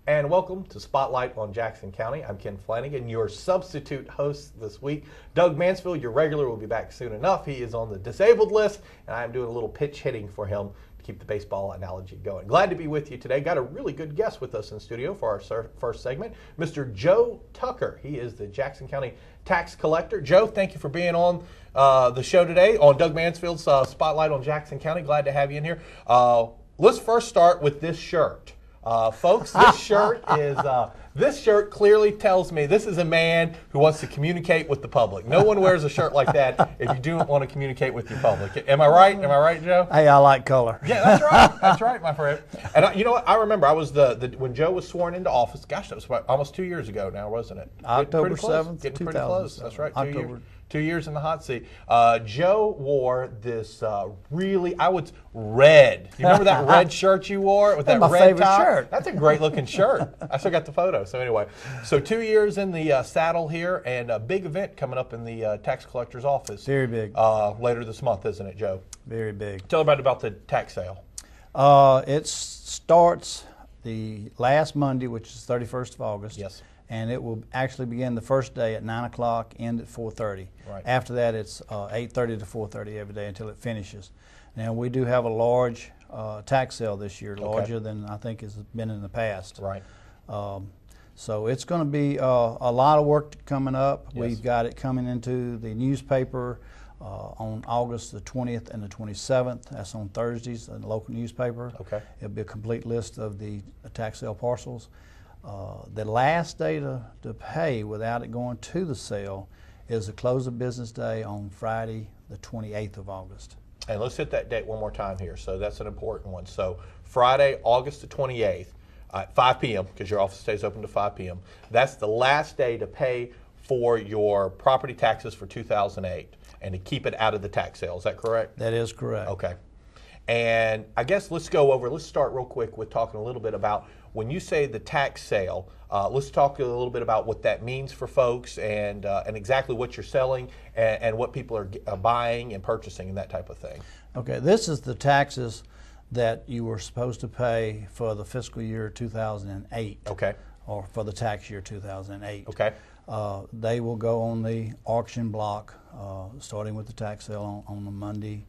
And welcome to Spotlight on Jackson County. I'm Ken Flanagan, your substitute host this week. Doug Mansfield, your regular, will be back soon enough. He is on the disabled list, and I'm doing a little pitch hitting for him to keep the baseball analogy going. Glad to be with you today. Got a really good guest with us in studio for our first segment, Mr. Joe Tucker. He is the Jackson County tax collector. Joe, thank you for being on the show today on Doug Mansfield's Spotlight on Jackson County. Glad to have you in here. Let's first start with this shirt. Folks, this shirt clearly tells me this is a man who wants to communicate with the public. No one wears a shirt like that if you do want to communicate with your public. Am I right? Am I right, Joe? Hey, I like color. Yeah, that's right. That's right, my friend. And you know what? I remember I was when Joe was sworn into office. Gosh, that was almost 2 years ago now, wasn't it? October 7th, Getting pretty close. That's right. October. 2 years in the hot seat. Joe wore this red. You remember that red shirt you wore with that my red favorite top? shirt. That's a great looking shirt. I still got the photo. So anyway, so 2 years in the saddle here, and a big event coming up in the tax collector's office. Very big. Later this month, isn't it, Joe? Very big. Tell everybody about the tax sale. It starts the last Monday, which is 31st of August. Yes. And it will actually begin the first day at 9 o'clock, end at 4:30. Right. After that, it's 8:30 to 4:30 every day until it finishes. Now, we do have a large tax sale this year, larger than I think has been in the past. Right. So it's going to be a lot of work coming up. Yes. We've got it coming into the newspaper on August the 20th and the 27th. That's on Thursdays in the local newspaper. Okay. It'll be a complete list of the tax sale parcels. The last day to pay without it going to the sale is the close of business day on Friday, the 28th of August. And let's hit that date one more time here. So that's an important one. So Friday, August the 28th, at 5 p.m., because your office stays open to 5 p.m. That's the last day to pay for your property taxes for 2008 and to keep it out of the tax sale. Is that correct? That is correct. Okay. And I guess let's start real quick with talking a little bit about when you say the tax sale. Let's talk a little bit about what that means for folks and exactly what you're selling and what people are buying and purchasing and that type of thing. Okay, this is the taxes that you were supposed to pay for the fiscal year 2008. Okay. Or for the tax year 2008. Okay. They will go on the auction block starting with the tax sale on the Monday,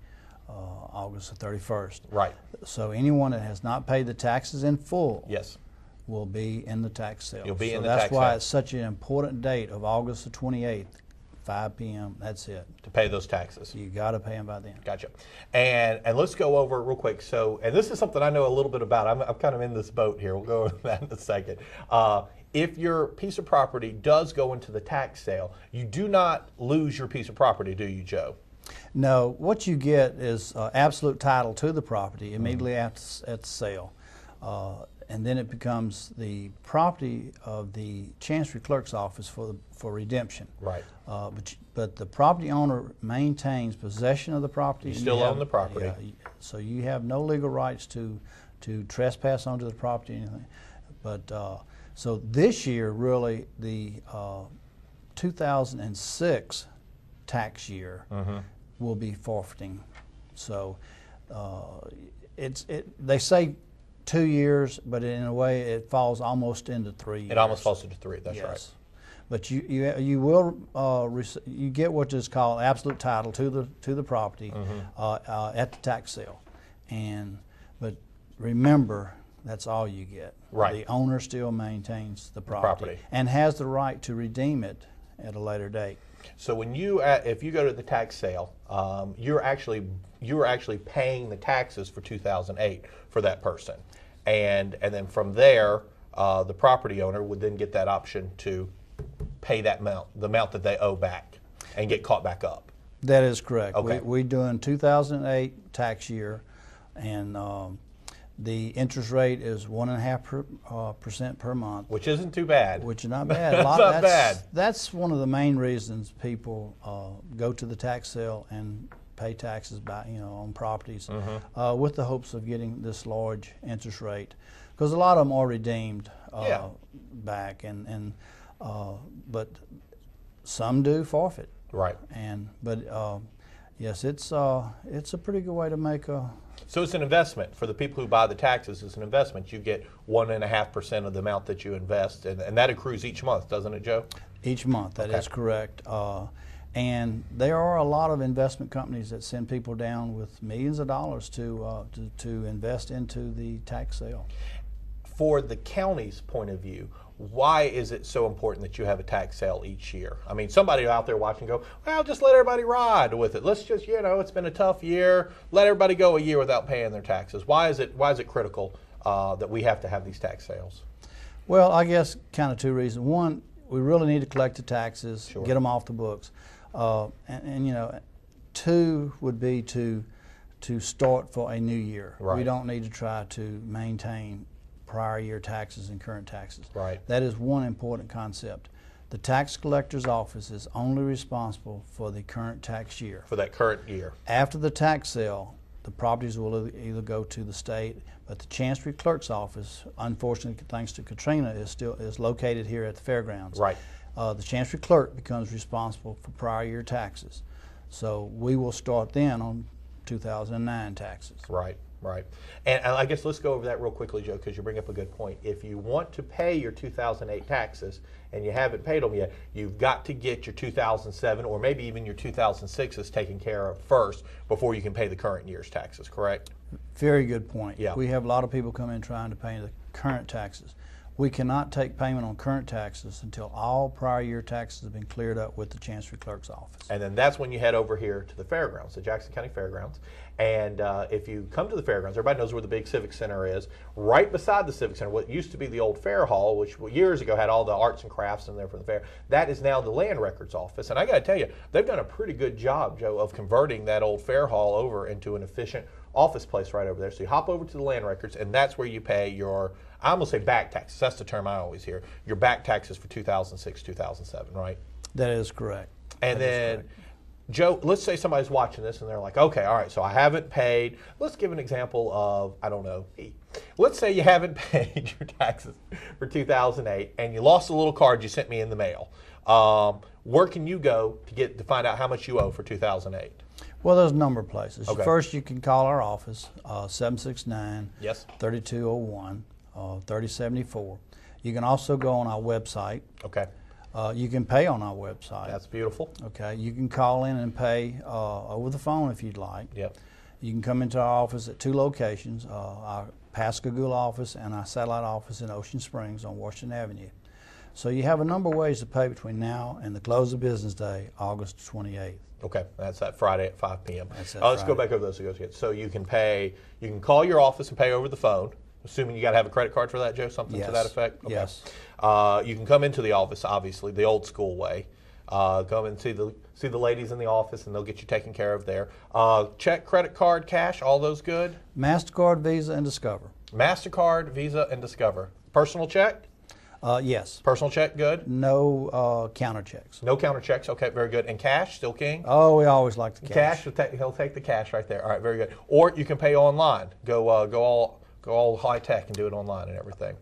August the 31st. Right. So anyone that has not paid the taxes in full Yes. will be in the tax sale. You'll be so in the that's tax why sale. it's such an important date of August the 28th, 5 p.m. That's it. To pay those taxes. You got to pay them by then. Gotcha. And let's go over real quick. So, and this is something I know a little bit about. I'm kind of in this boat here. We'll go over that in a second. If your piece of property does go into the tax sale, you do not lose your piece of property, do you, Joe? No, what you get is absolute title to the property immediately after at the sale. And then it becomes the property of the Chancery Clerk's office for redemption. Right. But the property owner maintains possession of the property. You still own the property. Yeah, so you have no legal rights to trespass onto the property or anything. But so this year, really, the 2006 tax year will be forfeiting. So they say 2 years, but in a way it falls almost into 3 years. It almost falls into 3. That's yes. right. But you will you get what is called absolute title to the property at the tax sale, but remember, that's all you get. Right. The owner still maintains the property and has the right to redeem it at a later date. So when if you go to the tax sale, you're actually paying the taxes for 2008 for that person, and then from there, the property owner would then get that option to pay the amount that they owe back, and get caught back up. That is correct. Okay. We're doing 2008 tax year, and the interest rate is 1.5% per month, Which isn't too bad. which is not bad. That's not bad. That's one of the main reasons people go to the tax sale and pay taxes on properties with the hopes of getting this large interest rate, because a lot of them are redeemed back, but some do forfeit. Right. But yes, it's a pretty good way to make a So it's an investment for the people who buy the taxes. It's an investment. You get 1.5% of the amount that you invest, and that accrues each month, doesn't it, Joe? Each month, that is correct. And there are a lot of investment companies that send people down with millions of dollars to invest into the tax sale. For the county's point of view, why is it so important that you have a tax sale each year? I mean, somebody out there watching go, well, just let everybody ride with it. Let's just, it's been a tough year. Let everybody go a year without paying their taxes. Why is it critical that we have to have these tax sales? Well, I guess kind of two reasons. One, we really need to collect the taxes, Sure. get them off the books. Two would be to start for a new year. Right. We don't need to try to maintain prior year taxes and current taxes. Right. That is one important concept. The tax collector's office is only responsible for the current tax year. For that current year. After the tax sale, the properties will either go to the state, but the Chancery Clerk's office, unfortunately, thanks to Katrina, is located here at the fairgrounds. Right. The Chancery Clerk becomes responsible for prior year taxes. So we will start then on 2009 taxes. Right. Right. And I guess let's go over that real quickly, Joe, because you bring up a good point. If you want to pay your 2008 taxes and you haven't paid them yet, you've got to get your 2007 or maybe even your 2006s taken care of first before you can pay the current year's taxes, correct? Very good point. Yeah. We have a lot of people come in trying to pay the current taxes. We cannot take payment on current taxes until all prior year taxes have been cleared up with the Chancery Clerk's office. And then that's when you head over here to the fairgrounds, the Jackson County Fairgrounds. And if you come to the fairgrounds, everybody knows where the big Civic Center is. Right beside the Civic Center, what used to be the old fair hall, which years ago had all the arts and crafts in there for the fair, that is now the land records office. And I got to tell you, they've done a pretty good job, Joe, of converting that old fair hall over into an efficient office place right over there. So you hop over to the land records, and that's where you pay your, I'm going to say back taxes. That's the term I always hear. Your back taxes for 2006, 2007, right? That is correct. And then, Joe, let's say somebody's watching this and they're like, okay, all right, so I haven't paid. Let's give an example of, I don't know, let's say you haven't paid your taxes for 2008 and you lost a little card you sent me in the mail. Where can you go to find out how much you owe for 2008? Well, there's a number of places. Okay. First, you can call our office, 769 Yes. 3201 3074. You can also go on our website. Okay. You can pay on our website. That's beautiful. Okay. You can call in and pay over the phone if you'd like. Yep. You can come into our office at two locations, our Pascagoula office and our satellite office in Ocean Springs on Washington Avenue. So you have a number of ways to pay between now and the close of business day, August 28th. Okay, that's that Friday at 5 p.m. That's that Let's go Friday. back over those again. So you can pay, you can call your office and pay over the phone, assuming you got to have a credit card for that, Joe, something to Yes. that effect? Okay. Yes. You can come into the office, obviously, the old school way. Come and see the ladies in the office, and they'll get you taken care of there. Check, credit card, cash, all those good? MasterCard, Visa, and Discover. MasterCard, Visa, and Discover. Personal check? Yes. Personal check, good? No counter checks. No counter checks, okay, very good. And cash, still king? Oh, we always like the cash. He'll take the cash right there. All right, very good. Or you can pay online. Go all high tech and do it online and everything.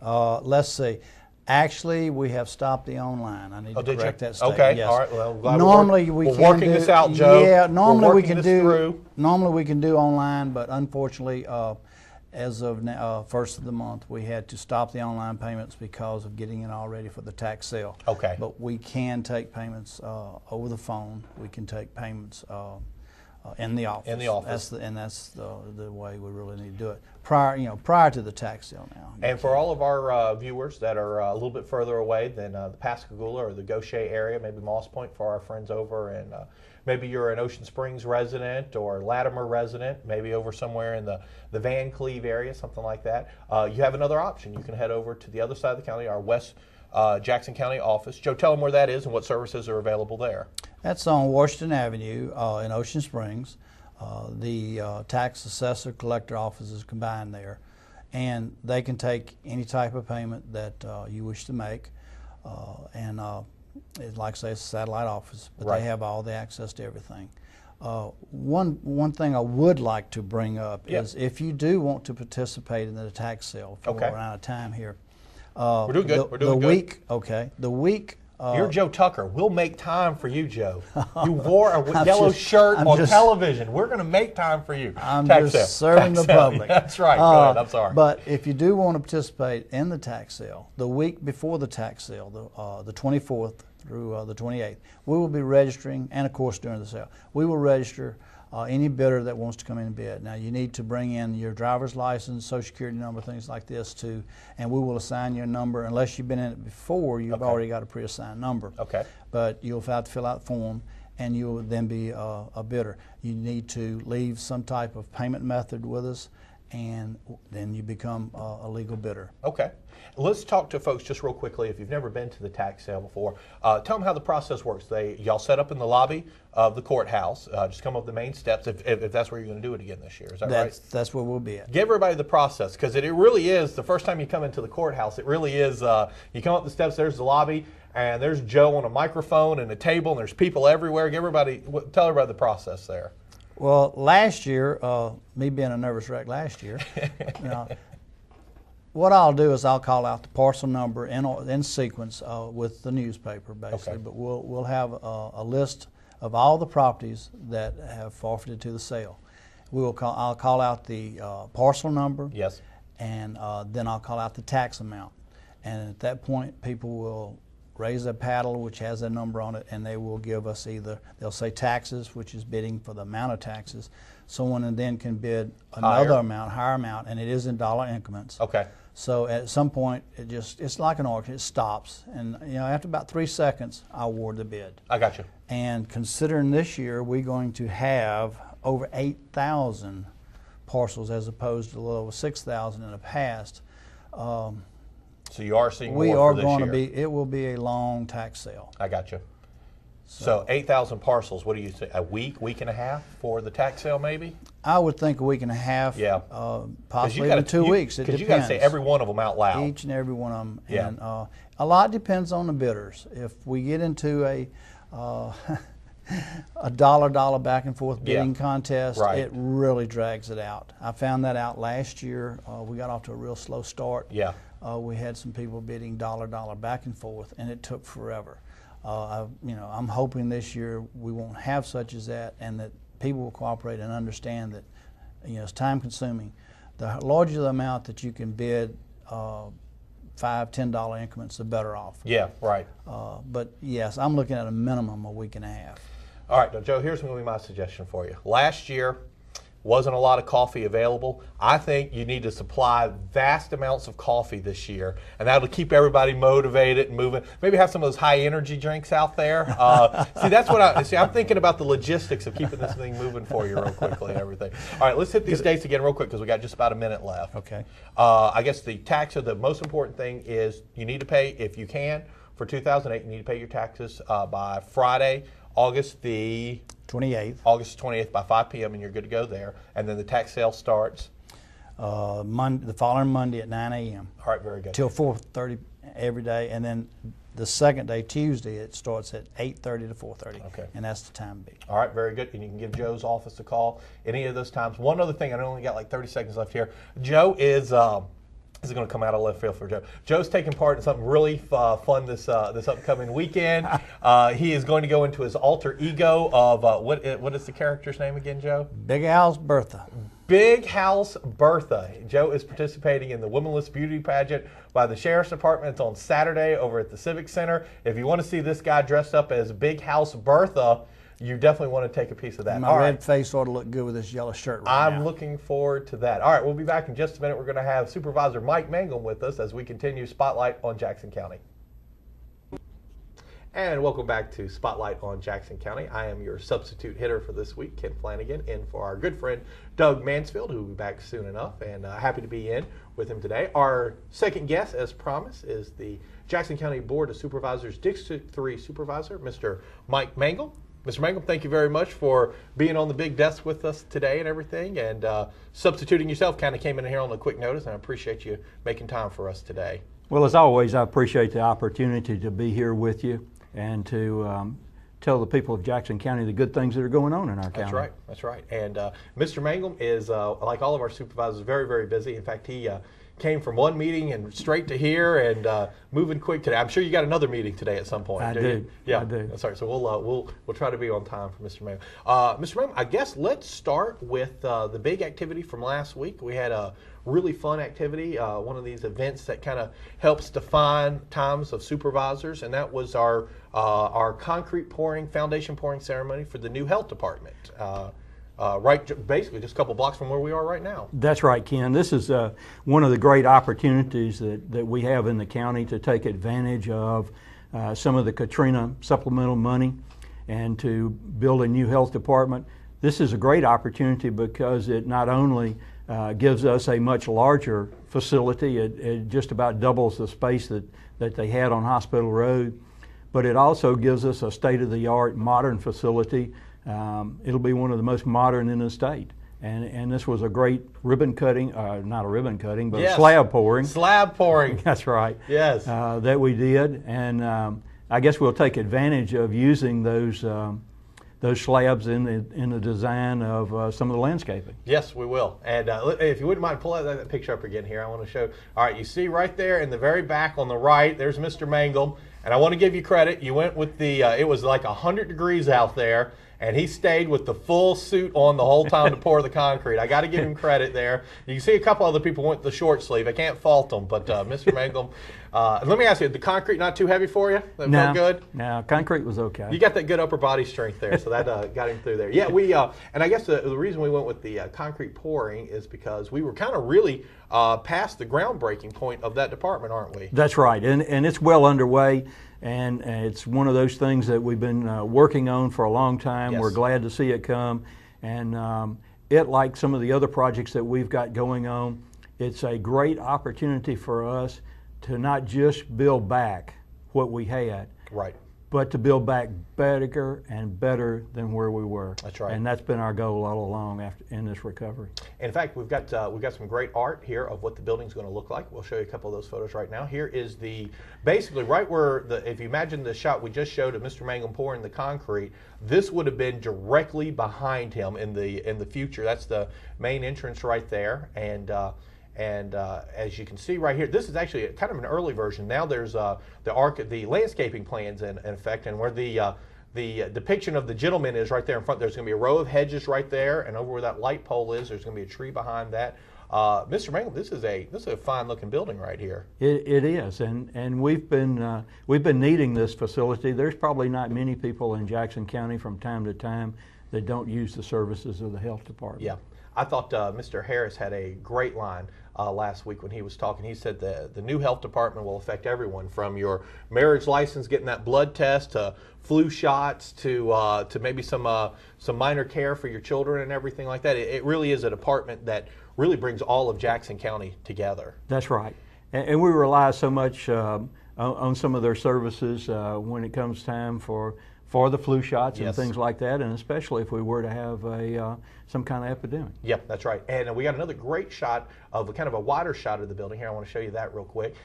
Let's see. Actually, we have stopped the online. I need to did correct you? that statement. Okay, Yes. all right. Well, I'm glad normally we're we can working do, this out, Joe. Yeah, We're normally we working can this do. through. Normally we can do online, but unfortunately, as of now, first of the month, we had to stop the online payments because of getting it all ready for the tax sale. Okay. But we can take payments over the phone. We can take payments in the office. In the office. That's the way we really need to do it. Prior to the tax sale now. And for all of our viewers that are a little bit further away than the Pascagoula or the Gaucher area, maybe Moss Point for our friends over, and maybe you're an Ocean Springs resident or Latimer resident, maybe over somewhere in the Van Cleve area, something like that, you have another option. You can head over to the other side of the county, our West Jackson County office. Joe, tell them where that is and what services are available there. That's on Washington Avenue in Ocean Springs. The tax assessor collector offices combined there, and they can take any type of payment that you wish to make. Like I say, it's a satellite office, but Right. they have all the access to everything. One thing I would like to bring up is if you do want to participate in the tax sale, if Okay. we're out of time here. We're doing good. We're doing the good. week You're Joe Tucker. We'll make time for you, Joe. You wore a yellow shirt on television. We're going to make time for you. I'm just serving the public. That's right. Go ahead. I'm sorry. But if you do want to participate in the tax sale, the week before the tax sale, the 24th through the 28th, we will be registering, and of course during the sale, we will register any bidder that wants to come in and bid. Now you need to bring in your driver's license, social security number, things like this too, and we will assign you a number. Unless you've been in it before, you've already got a pre-assigned number. Okay. But you'll have to fill out the form, and you will then be a bidder. You need to leave some type of payment method with us, and then you become a legal bidder. Okay. Let's talk to folks just real quickly. If you've never been to the tax sale before, tell them how the process works. Y'all set up in the lobby of the courthouse. Just come up the main steps if that's where you're going to do it again this year. Is that right? That's where we'll be at. Give everybody the process, because it really is, the first time you come into the courthouse, it really is, you come up the steps, there's the lobby, and there's Joe on a microphone and a table, and there's people everywhere. Tell everybody the process there. Well, last year, me being a nervous wreck last year, what I'll do is I'll call out the parcel number in sequence with the newspaper, basically. Okay. But we'll have a list of all the properties that have forfeited to the sale. I'll call out the parcel number. Yes. And then I'll call out the tax amount. And at that point, people will raise a paddle which has a number on it, and they will give us they'll say taxes, which is bidding for the amount of taxes. Someone then can bid another higher amount, and it is in dollar increments. Okay. So at some point, it's like an auction. It stops, and after about 3 seconds, I award the bid. I got you. And considering this year we're going to have over 8,000 parcels as opposed to a little over 6,000 in the past. So you are seeing more for this year. It will be a long tax sale. I got you. So 8,000 parcels, what do you say, a week and a half for the tax sale maybe? I would think a week and a half, yeah. Possibly even 2 weeks. It depends. Because you got to say every one of them out loud. Each and every one of them. Yeah. And a lot depends on the bidders. If we get into a dollar back and forth bidding contest, it really drags it out. I found that out last year. We got off to a real slow start. Yeah. We had some people bidding dollar back and forth, and it took forever. I'm hoping this year we won't have such as that, and that people will cooperate and understand that it's time consuming. The larger the amount that you can bid, $5, $10 increments, the better off. Yeah, right. But yes, I'm looking at a minimum a week and a half. All right, now Joe, here's going to be my suggestion for you. Last year, wasn't a lot of coffee available. I think you need to supply vast amounts of coffee this year, and that'll keep everybody motivated and moving. Maybe have some of those high energy drinks out there. See, that's what I'm thinking about, the logistics of keeping this thing moving for you real quickly and everything. All right, let's hit these dates again real quick because we got just about a minute left. Okay. I guess the most important thing is you need to pay, if you can, for 2008, you need to pay your taxes by Friday, August the 28th. August 28th by 5 p.m. and you're good to go there. And then the tax sale starts? The following Monday at 9 a.m. All right, very good. Till 4:30 every day. And then the second day, Tuesday, it starts at 8:30 to 4:30. Okay. And that's the time to be. All right, very good. And you can give Joe's office a call any of those times. One other thing, I only got like 30 seconds left here. Joe is... This is going to come out of left field for Joe. Joe's taking part in something really fun this upcoming weekend. He is going to go into his alter ego of, what is the character's name again, Joe? Big House Bertha. Big House Bertha. Joe is participating in the Womanless Beauty Pageant by the Sheriff's Department. It's on Saturday over at the Civic Center. If you want to see this guy dressed up as Big House Bertha, you definitely want to take a piece of that. My red face ought to look good with this yellow shirt right now. I'm looking forward to that. All right, we'll be back in just a minute. We're going to have Supervisor Mike Mangum with us as we continue Spotlight on Jackson County. And welcome back to Spotlight on Jackson County. I am your substitute hitter for this week, Ken Flanagan, in for our good friend Doug Mansfield, who will be back soon enough, and happy to be in with him today. Our second guest, as promised, is the Jackson County Board of Supervisors District 3 Supervisor, Mr. Mike Mangum. Mr. Mangum, thank you very much for being on the big desk with us today and everything, and substituting yourself. Kind of came in here on a quick notice, and I appreciate you making time for us today. Well, as always, I appreciate the opportunity to be here with you and to tell the people of Jackson County the good things that are going on in our county. That's right. That's right. And Mr. Mangum is, like all of our supervisors, very, very busy. In fact, came from one meeting and straight to here and moving quick today. I'm sure you got another meeting today at some point. I do do. You? Yeah, I do. That's right. So we'll try to be on time for Mr. Mangum. Mr. Mangum, I guess let's start with the big activity from last week. We had a really fun activity, one of these events that kind of helps define times of supervisors, and that was our concrete pouring, foundation pouring ceremony for the new health department. Basically just a couple blocks from where we are right now. That's right, Ken. This is one of the great opportunities that we have in the county to take advantage of some of the Katrina supplemental money and to build a new health department. This is a great opportunity because it not only gives us a much larger facility, it just about doubles the space that they had on Hospital Road, but it also gives us a state-of-the-art modern facility. It'll be one of the most modern in the state. And this was a great ribbon cutting, not a ribbon cutting, but yes. a slab pouring. Slab pouring. That's right. Yes. That we did. And I guess we'll take advantage of using those slabs in the design of some of the landscaping. Yes, we will. And if you wouldn't mind, pull that picture up again here. I want to show. All right, you see right there in the very back on the right, there's Mr. Mangum. And I want to give you credit. You went with it was like 100 degrees out there, and he stayed with the full suit on the whole time to pour the concrete. I got to give him credit there. You can see a couple other people went the short sleeve. I can't fault them, but Mr. Mangum, let me ask you, the concrete not too heavy for you? That felt good? No, concrete was okay. You got that good upper body strength there, so that got him through there. Yeah, and I guess the reason we went with the concrete pouring is because we were kind of really past the groundbreaking point of that department, aren't we? That's right, and it's well underway. And it's one of those things that we've been working on for a long time. Yes. We're glad to see it come. And it, like some of the other projects that we've got going on, it's a great opportunity for us to not just build back what we had, right, but to build back better and better than where we were. That's right. And that's been our goal all along in this recovery. In fact, we've got some great art here of what the building's going to look like. We'll show you a couple of those photos right now. Here is basically right where if you imagine the shot we just showed of Mr. Mangum pouring the concrete, this would have been directly behind him in the future. That's the main entrance right there, and as you can see right here, this is actually kind of an early version. Now there's the landscaping plans in effect, and where the depiction of the gentleman is right there in front. There's going to be a row of hedges right there, and over where that light pole is, there's going to be a tree behind that. Mr. Mangum, this is a fine looking building right here. It is, and we've been needing this facility. There's probably not many people in Jackson County from time to time that don't use the services of the health department. Yeah. I thought Mr. Harris had a great line last week when he was talking. He said the new health department will affect everyone, from your marriage license, getting that blood test, to flu shots, to maybe some minor care for your children and everything like that. It really is a department that really brings all of Jackson County together. That's right, and we rely so much on some of their services when it comes time for the flu shots and yes. things like that, and especially if we were to have some kind of epidemic. Yep, that's right. And we got another great shot of kind of a wider shot of the building here. I want to show you that real quick.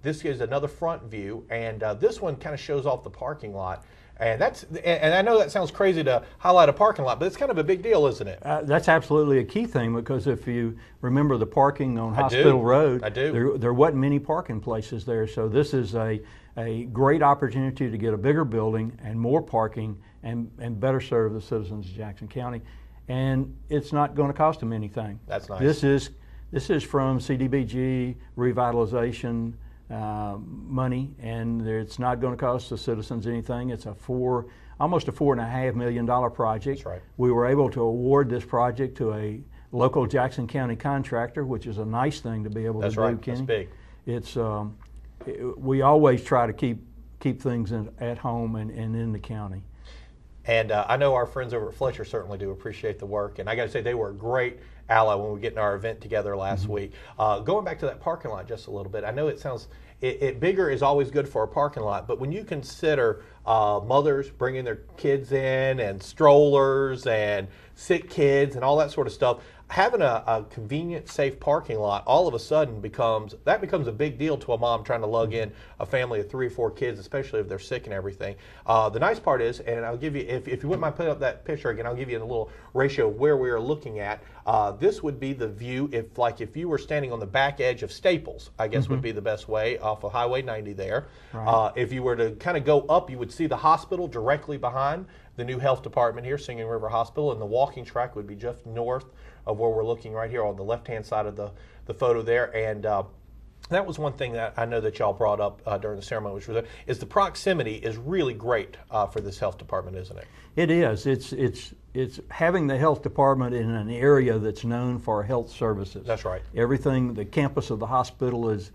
This is another front view, and this one kind of shows off the parking lot. And I know that sounds crazy to highlight a parking lot, but it's kind of a big deal, isn't it? That's absolutely a key thing, because if you remember the parking on Hospital Road, there wasn't many parking places there. So this is a great opportunity to get a bigger building and more parking and better serve the citizens of Jackson County. And it's not going to cost them anything. That's nice. This is from CDBG revitalization money, and it's not going to cost the citizens anything. It's almost a $4.5 million project. That's right. We were able to award this project to a local Jackson County contractor, which is a nice thing to be able to do, right. Kenny. That's big. It's we always try to keep things at home and in the county. And I know our friends over at Fletcher certainly do appreciate the work. And I got to say, they were a great ally when we get in our event together last week. Going back to that parking lot just a little bit, I know it sounds, bigger is always good for a parking lot, but when you consider mothers bringing their kids in, and strollers and sick kids and all that sort of stuff, having a convenient, safe parking lot all of a sudden becomes a big deal to a mom trying to lug in a family of 3 or 4 kids, especially if they're sick and everything. The nice part is, and I'll give you, if you wouldn't mind putting up that picture again, I'll give you a little ratio of where we are looking at. This would be the view if you were standing on the back edge of Staples, I guess would be the best way off of Highway 90 there. Right. If you were to kind of go up, you would see the hospital directly behind the new health department here, Singing River Hospital, and the walking track would be just north of where we're looking right here on the left-hand side of the photo there. And that was one thing that I know that y'all brought up during the ceremony, which was is the proximity is really great for this health department, isn't it? It is. It's having the health department in an area that's known for health services. That's right. Everything, the campus of the hospital is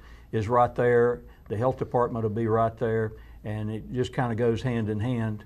right there. The health department will be right there, and it just kind of goes hand in hand.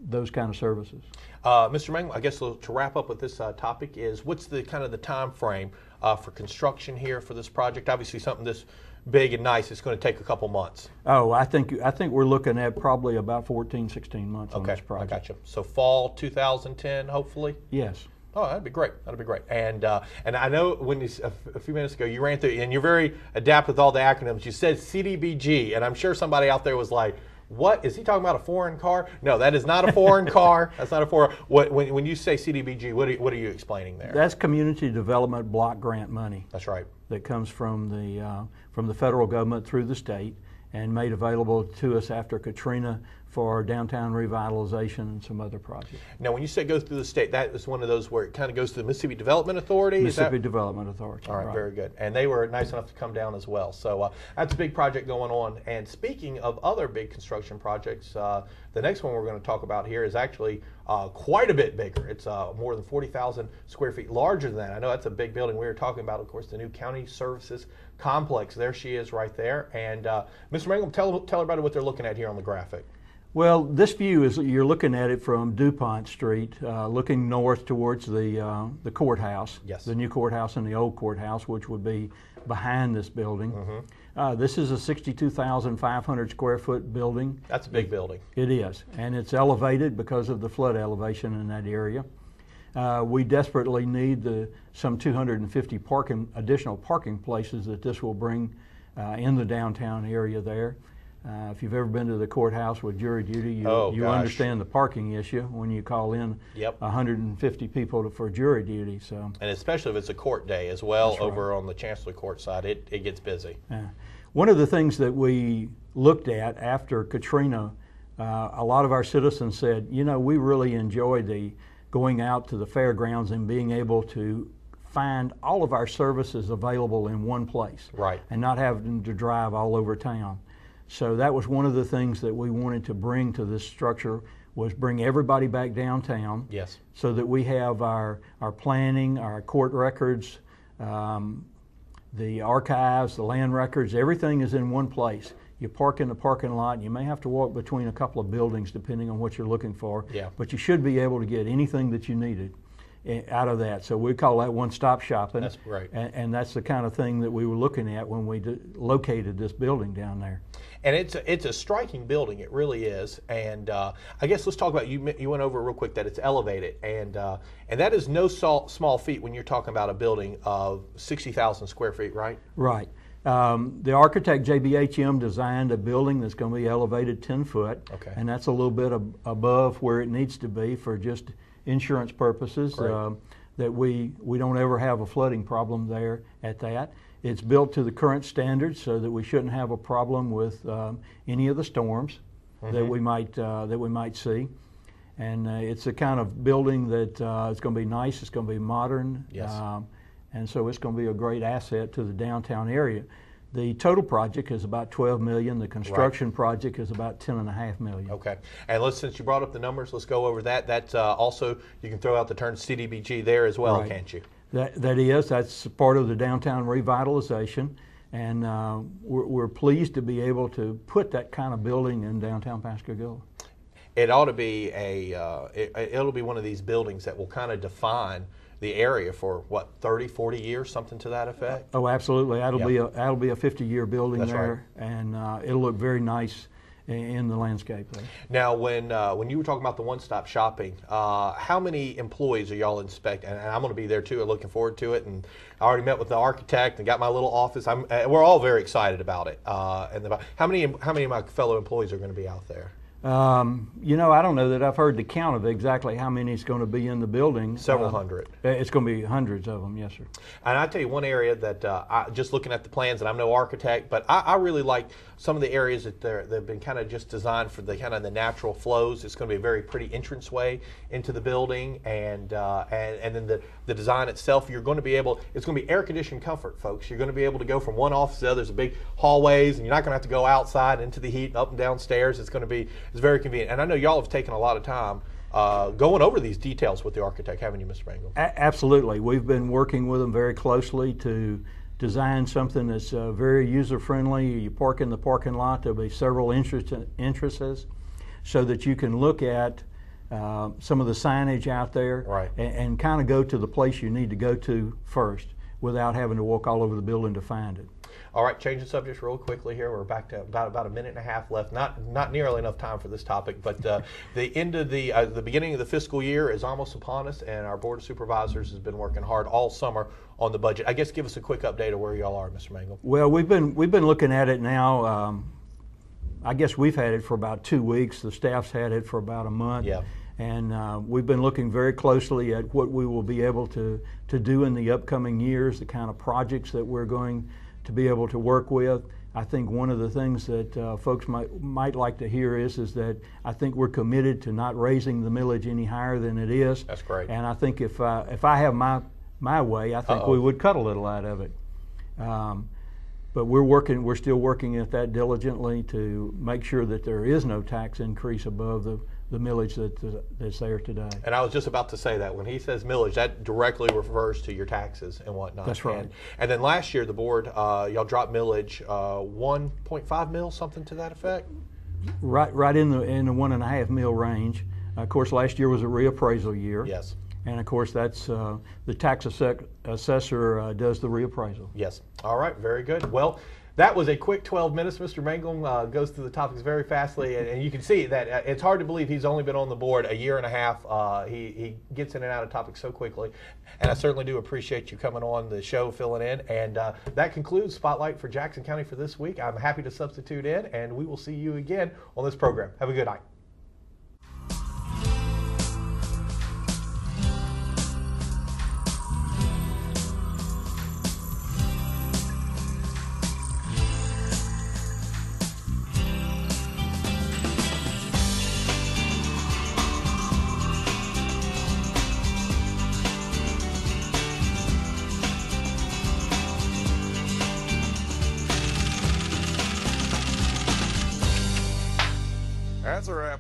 Those kind of services. Mr. Mangum, I guess to wrap up with this topic is what's the kind of the time frame for construction here for this project? Obviously, something this big and nice, it's going to take a couple months. Oh, I think we're looking at probably about 14, 16 months on this project. I got you. So fall 2010, hopefully. Yes. Oh, that'd be great. That'd be great. And I know when a few minutes ago you ran through, and you're very adept with all the acronyms. You said CDBG, and I'm sure somebody out there was like, what is he talking about? A foreign car? No, that is not a foreign car. That's not a foreign. When you say CDBG, what are you explaining there? That's Community Development Block Grant money. That's right. That comes from the federal government through the state and made available to us after Katrina for downtown revitalization and some other projects. Now, when you say go through the state, that is one of those where it kind of goes to the Mississippi Development Authority? Mississippi Development Authority. All right, very good. And they were nice enough to come down as well. So that's a big project going on. And speaking of other big construction projects, the next one we're going to talk about here is actually quite a bit bigger. It's more than 40,000 square feet larger than that. I know that's a big building. We were talking about, of course, the new County Services Complex. There she is right there. And Mr. Mangum, tell everybody what they're looking at here on the graphic. Well, this view is you're looking at it from DuPont Street, looking north towards the courthouse. Yes. The new courthouse and the old courthouse, which would be behind this building. This is a 62,500 square foot building. That's a big building. It is, and it's elevated because of the flood elevation in that area. We desperately need some 250 additional parking places that this will bring in the downtown area there. If you've ever been to the courthouse with jury duty, you understand the parking issue when you call in 150 people for jury duty. So, and especially if it's a court day as well. That's right. Over on the Chancellery Court side, it gets busy. One of the things that we looked at after Katrina, a lot of our citizens said, you know, we really enjoy going out to the fairgrounds and being able to find all of our services available in one place, right, and not having to drive all over town. So that was one of the things that we wanted to bring to this structure, was bring everybody back downtown. Yes. So that we have our planning, our court records, the archives, the land records, everything is in one place. You park in the parking lot, and you may have to walk between a couple of buildings depending on what you're looking for. Yeah. But you should be able to get anything that you needed out of that. So we call that one-stop shopping. That's right. And that's the kind of thing that we were looking at when we located this building down there. And it's a striking building, it really is. And I guess let's talk about, you went over real quick that it's elevated, and that is no small feat when you're talking about a building of 60,000 square feet, right? Right. The architect JBHM designed a building that's going to be elevated 10 foot, okay, and that's a little bit above where it needs to be for just insurance purposes, that we don't ever have a flooding problem there at that. It's built to the current standards so that we shouldn't have a problem with any of the storms that we might see. And it's the kind of building that it's going to be nice, it's going to be modern, yes, and so it's going to be a great asset to the downtown area. The total project is about $12 million. The construction project is about $10.5 million. Okay, and since you brought up the numbers, let's go over that. That's also, you can throw out the term CDBG there as well, can't you? That's part of the downtown revitalization, and we're pleased to be able to put that kind of building in downtown Pascagoula. It ought to be it'll be one of these buildings that will kind of define the area for what, 30, 40 years, something to that effect? Oh, absolutely. That'll be a 50-year building. That's there, right. And it'll look very nice in the landscape there. Now, when you were talking about the one-stop shopping, how many employees are y'all inspecting? And I'm going to be there too, looking forward to it. And I already met with the architect and got my little office. We're all very excited about it. How many of my fellow employees are going to be out there? You know, I don't know that I've heard the count of exactly how many is going to be in the building. Several hundred. It's going to be hundreds of them, yes, sir. And I tell you one area that just looking at the plans, and I'm no architect, but I really like some of the areas that they've been kind of just designed for the kind of the natural flows. It's going to be a very pretty entranceway into the building, and then the design itself. You're going to be able. It's going to be air conditioned comfort, folks. You're going to be able to go from one office to the other. There's a big hallways, and you're not going to have to go outside into the heat and up and down stairs. It's very convenient. And I know y'all have taken a lot of time going over these details with the architect, haven't you, Mr. Mangum? Absolutely. We've been working with them very closely to design something that's very user-friendly. You park in the parking lot, there'll be several entrances so that you can look at some of the signage out there, right, and kind of go to the place you need to go to first without having to walk all over the building to find it. All right, changing subjects real quickly here. We're back to about a minute and a half left. Not nearly enough time for this topic, but the end of the beginning of the fiscal year is almost upon us, and our Board of Supervisors has been working hard all summer on the budget. I guess give us a quick update of where y'all are, Mr. Mangum. Well, we've been looking at it now. I guess we've had it for about 2 weeks. The staff's had it for about a month. Yeah. And we've been looking very closely at what we will be able to do in the upcoming years, the kind of projects that we're going to be able to work with. I think one of the things that folks might like to hear is that I think we're committed to not raising the millage any higher than it is. That's great. And I think if I have my way, I think we would cut a little out of it. But we're still working at that diligently to make sure that there is no tax increase above the millage that's there today. And I was just about to say that when he says millage, that directly refers to your taxes and whatnot. That's right. And then last year, the board, y'all dropped millage 1.5 mil, something to that effect? Right in the 1.5 mil range. Of course, last year was a reappraisal year. Yes. And of course, that's the tax assessor does the reappraisal. Yes. All right. Very good. Well, that was a quick 12 minutes. Mr. Mangum goes through the topics very fastly, and you can see that it's hard to believe he's only been on the board a year and a half. He gets in and out of topics so quickly, and I certainly do appreciate you coming on the show, filling in. And that concludes Spotlight for Jackson County for this week. I'm happy to substitute in, and we will see you again on this program. Have a good night. That's a wrap.